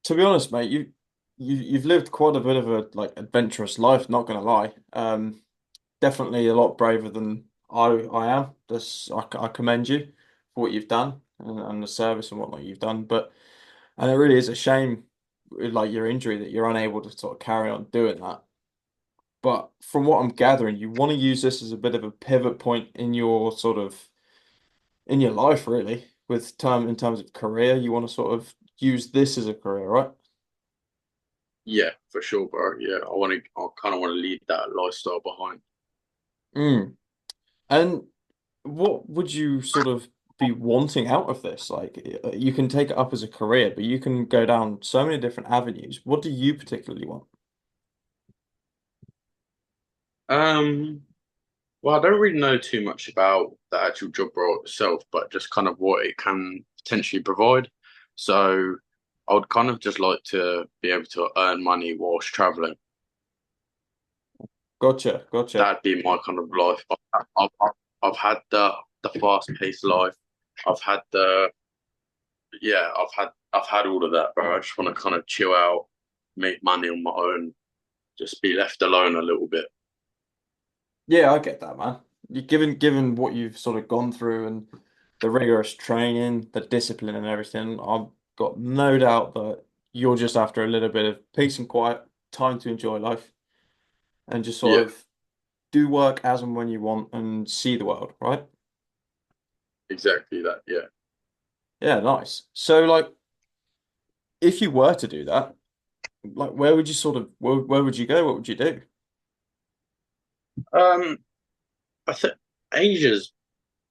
to be honest, mate, you've lived quite a bit of a like adventurous life, not gonna lie. Definitely a lot braver than I am. I commend you for what you've done and the service and whatnot you've done. But and it really is a shame with like your injury that you're unable to sort of carry on doing that. But from what I'm gathering, you want to use this as a bit of a pivot point in your sort of in your life, really, with term in terms of career. You want to sort of use this as a career, right? Yeah, for sure, bro. Yeah, I kind of want to leave that lifestyle behind. Mm. And what would you sort of be wanting out of this? Like, you can take it up as a career, but you can go down so many different avenues. What do you particularly want? Um, well, I don't really know too much about the actual job role itself, but just kind of what it can potentially provide. So I would kind of just like to be able to earn money whilst traveling. Gotcha, gotcha. That'd be my kind of life. I've had the fast-paced life. I've had the yeah, I've had all of that, bro. I just want to kind of chill out, make money on my own, just be left alone a little bit. Yeah, I get that, man. Given what you've sort of gone through and the rigorous training, the discipline and everything, I've got no doubt that you're just after a little bit of peace and quiet, time to enjoy life, and just sort Yeah, of do work as and when you want and see the world, right? exactly that. Yeah. Yeah, nice. So, like, if you were to do that, like, where would you sort of where would you go? What would you do? Um, I think Asia's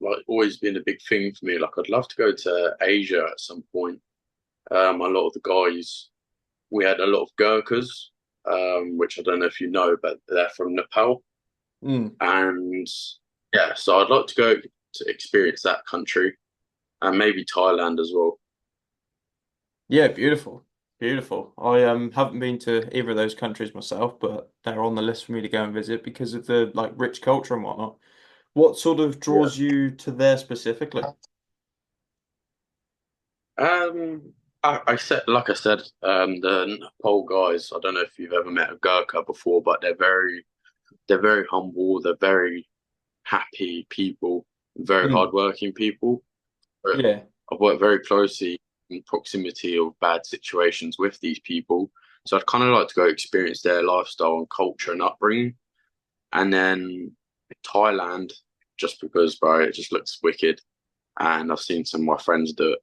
like always been a big thing for me. Like, I'd love to go to Asia at some point. A lot of the guys, we had a lot of Gurkhas, which I don't know if you know, but they're from Nepal. Mm. And yeah, so I'd like to go to experience that country and maybe Thailand as well. Yeah, beautiful, beautiful. I haven't been to either of those countries myself, but they're on the list for me to go and visit because of the like rich culture and whatnot. What sort of Yeah. draws you to there specifically? I said, like I said, the Nepal guys. I don't know if you've ever met a Gurkha before, but they're very humble. They're very happy people, very Mm. hardworking people. But Yeah, I've worked very closely in proximity of bad situations with these people, so I'd kind of like to go experience their lifestyle and culture and upbringing. And then Thailand, just because, bro, it just looks wicked, and I've seen some of my friends do it.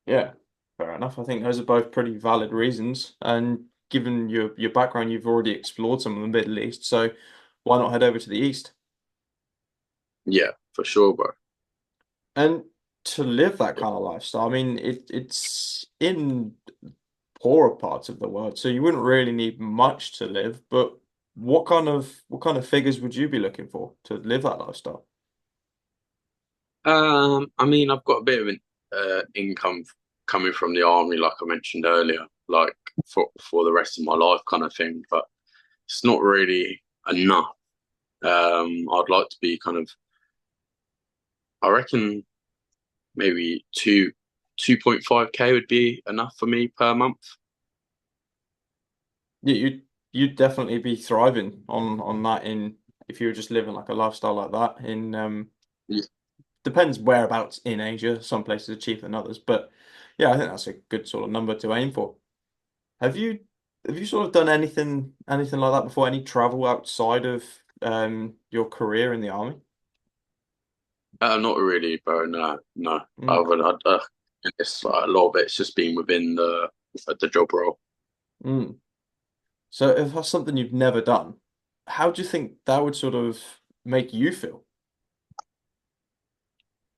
yeah, fair enough. I think those are both pretty valid reasons. And given your background, you've already explored some of the Middle East, so why not head over to the East? Yeah, for sure, bro. And to live that kind of lifestyle, I mean, it's in poorer parts of the world, so you wouldn't really need much to live. But what kind of figures would you be looking for to live that lifestyle? I mean, I've got a bit of an income coming from the army, like I mentioned earlier, like for the rest of my life, kind of thing. But it's not really enough. I'd like to be kind of, I reckon maybe 2.5K would be enough for me per month. Yeah, you'd definitely be thriving on that in if you were just living like a lifestyle like that in Yeah. depends whereabouts in Asia. Some places are cheaper than others, but yeah, I think that's a good sort of number to aim for. Have you have you sort of done anything like that before? Any travel outside of your career in the army? Not really, bro. No, no. Mm, Other than it's like, a lot of it's just been within the job role. mm. So if that's something you've never done, how do you think that would sort of make you feel?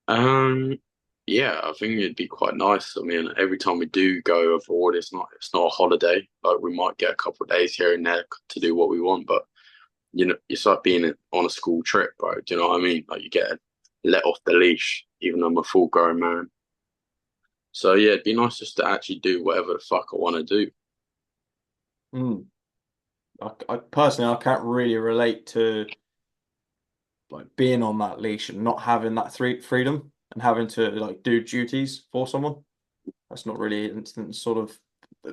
Um, yeah, I think it'd be quite nice. I mean, every time we do go abroad, it's not a holiday. Like, we might get a couple of days here and there to do what we want, but it's like being on a school trip, bro. Do you know what I mean? Like, you get let off the leash, even though I'm a full grown man. So yeah, it'd be nice just to actually do whatever the fuck I want to do. Mm. I personally I can't really relate to like being on that leash and not having that freedom and having to like do duties for someone. That's not really an instance sort of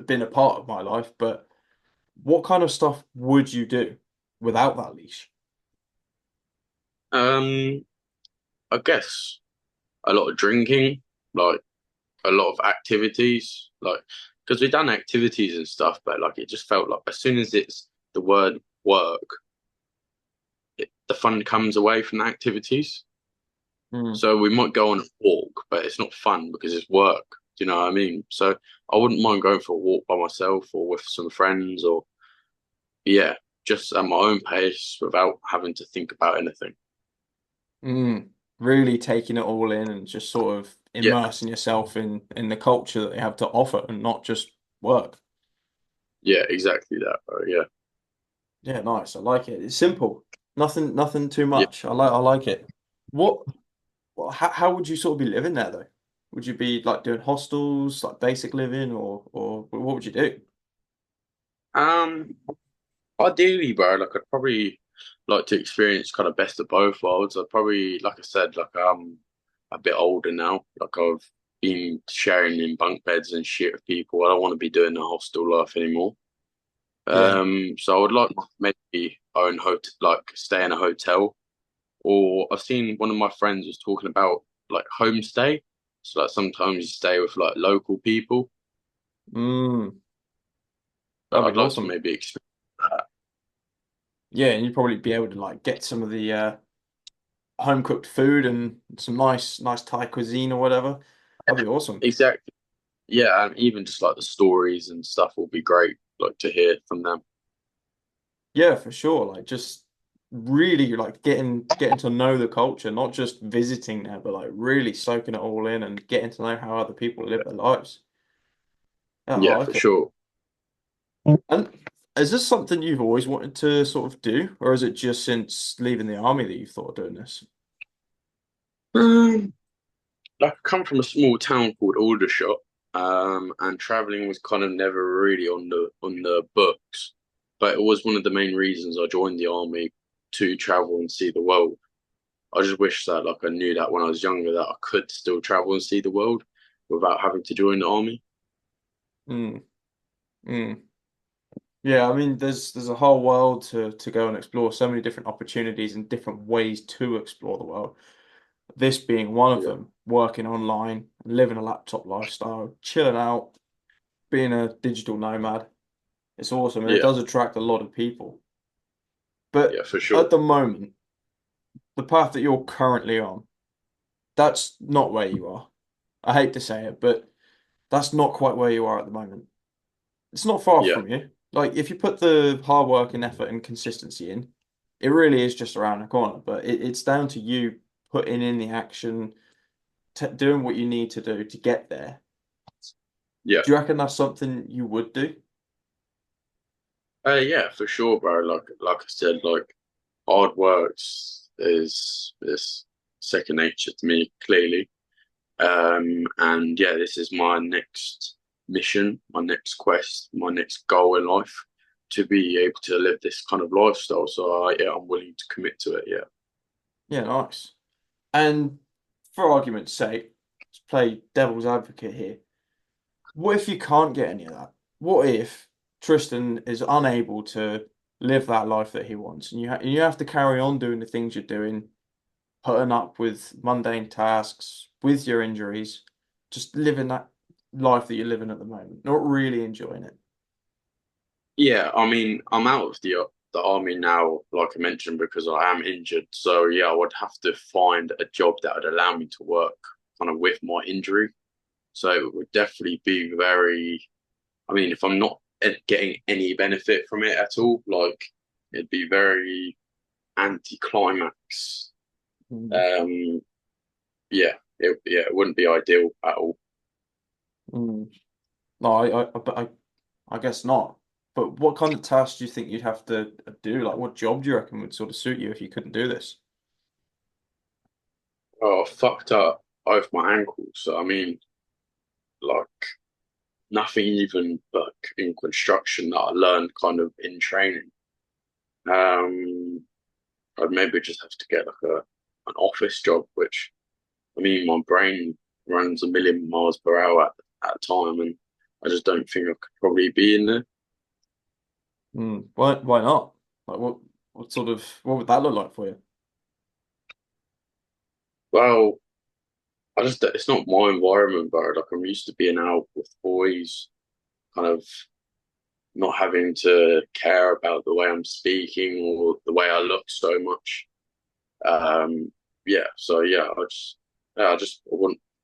been a part of my life, but what kind of stuff would you do without that leash? Um, I guess a lot of drinking, like a lot of activities, like because we've done activities and stuff, but like it just felt like as soon as it's the word work, the fun comes away from the activities. Mm. So we might go on a walk, but it's not fun because it's work. Do you know what I mean? So I wouldn't mind going for a walk by myself or with some friends or yeah, just at my own pace without having to think about anything. Mm. Really taking it all in and just sort of Yeah, immersing yourself in the culture that they have to offer and not just work. yeah, exactly that. Yeah, Yeah, nice. I like it. It's simple. Nothing too yeah. much. I like it. What how would you sort of be living there though? Would you be like doing hostels, like basic living, or what would you do? Um, Ideally, bro, like I'd probably like to experience kind of best of both worlds. I'd probably, like I said, like a bit older now. Like I've been sharing in bunk beds and shit with people. I don't want to be doing the hostel life anymore. Yeah. So I would like to maybe own hotel, like stay in a hotel. Or I've seen one of my friends was talking about like homestay. So like sometimes you stay with like local people. Mm, But that'd I'd be like to awesome. maybe experience that. Yeah, and you'd probably be able to like get some of the home cooked food and some nice Thai cuisine or whatever. That'd be awesome. Exactly. Yeah, and even just like the stories and stuff will be great, like to hear from them. Yeah, for sure. Like just really like getting to know the culture, not just visiting there, but like really soaking it all in and getting to know how other people live their lives. Yeah, I Yeah, for like it. sure. And is this something you've always wanted to sort of do, or is it just since leaving the army that you've thought of doing this? Um, like I come from a small town called Aldershot, and traveling was kind of never really on the books, but it was one of the main reasons I joined the army to travel and see the world. I just wish that like I knew that when I was younger that I could still travel and see the world without having to join the army. Mm, mm. Yeah, I mean, there's a whole world to go and explore, so many different opportunities and different ways to explore the world. This being one of Yeah, them, working online, living a laptop lifestyle, chilling out, being a digital nomad. It's awesome and it yeah, does attract a lot of people. yeah, But for at sure. the moment, the path that you're currently on, that's not where you are. I hate to say it, but that's not quite where you are at the moment. It's not far Yeah, from you. Like if you put the hard work and effort and consistency in, it really is just around the corner. But it's down to you putting in the action, t doing what you need to do to get there. yeah. Do you reckon that's something you would do? Yeah, for sure, bro. Like I said, like hard works is second nature to me, clearly. And yeah, this is my next mission, my next quest, my next goal in life to be able to live this kind of lifestyle. So yeah, I'm willing to commit to it. Yeah, Yeah, nice. And for argument's sake, let's play devil's advocate here. What if you can't get any of that? What if Tristan is unable to live that life that he wants, and you have to carry on doing the things you're doing, putting up with mundane tasks, with your injuries, just living that life that you're living at the moment, not really enjoying it. yeah. I mean, I'm out of the army now, like I mentioned, because I am injured. So yeah, I would have to find a job that would allow me to work kind of with my injury. So it would definitely be very, I mean, if I'm not getting any benefit from it at all, like it'd be very anti-climax. Mm. Um, yeah, it wouldn't be ideal at all. Mm. No, I guess not. But what kind of tasks do you think you'd have to do? Like, what job do you reckon would sort of suit you if you couldn't do this? Oh, I fucked up both my ankles. So I mean, like nothing even like in construction that I learned kind of in training. Um, I'd maybe just have to get like an office job, which I mean, my brain runs a million miles per hour at a time, and I just don't think I could probably be in there. Why not? Like what sort of what would that look like for you? Well, I just it's not my environment, but like I'm used to being out with boys, kind of not having to care about the way I'm speaking or the way I look so much. Um, yeah, so yeah, I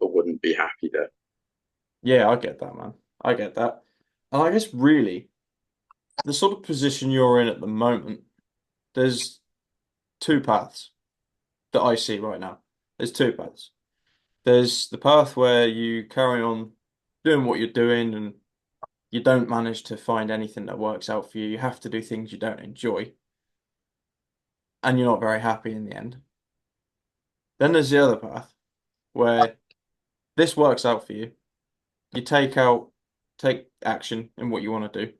wouldn't be happy there. Yeah, I get that, man. I get that. And I guess really the sort of position you're in at the moment, there's two paths that I see right now. There's two paths. There's the path where you carry on doing what you're doing and you don't manage to find anything that works out for you. You have to do things you don't enjoy and you're not very happy in the end. Then there's the other path where this works out for you. You take action in what you want to do.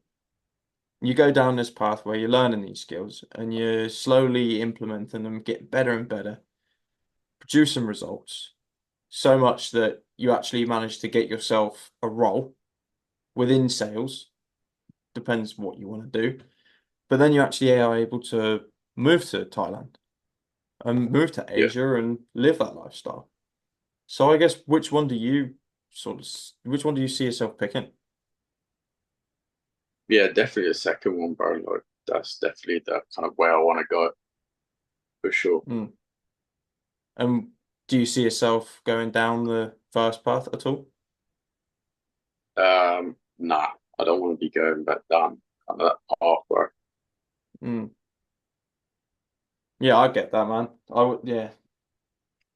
You go down this path where you're learning these skills and you're slowly implementing them, get better and better, produce some results, so much that you actually manage to get yourself a role within sales. Depends what you want to do. But then you actually are able to move to Thailand and move to Yeah, Asia and live that lifestyle. So I guess which one do you see yourself picking? yeah, definitely the second one, bro. Like that's definitely the kind of way I want to go for sure. Mm. And do you see yourself going down the first path at all? Nah, I don't want to be going back down kind of that path, bro. Mm. Yeah, I get that, man. I would, yeah.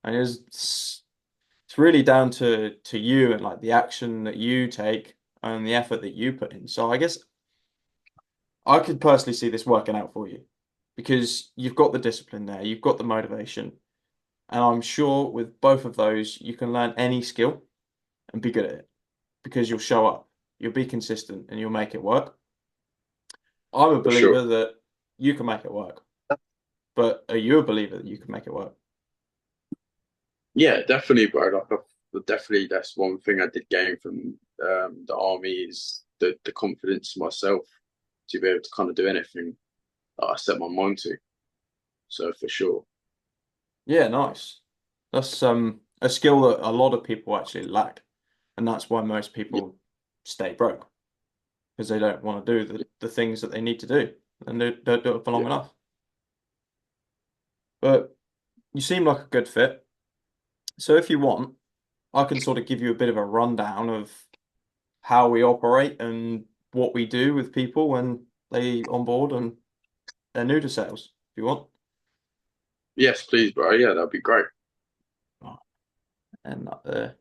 And it's really down to you and like the action that you take and the effort that you put in. So I guess I could personally see this working out for you because you've got the discipline there, you've got the motivation, and I'm sure with both of those you can learn any skill and be good at it because you'll show up, you'll be consistent, and you'll make it work. I'm a For sure. believer that you can make it work, but are you a believer that you can make it work? Yeah, definitely, bro. Definitely that's one thing I did gain from the army is the confidence in myself to be able to kind of do anything that I set my mind to. So for sure. Yeah, nice. That's a skill that a lot of people actually lack, and that's why most Yeah, people stay broke because they don't want to do the things that they need to do and they don't do it for long yeah, enough. But you seem like a good fit. So if you want, I can sort of give you a bit of a rundown of how we operate and what we do with people when they onboard and they're new to sales, if you want. yes, please, bro. Yeah, that'd be great. And that there.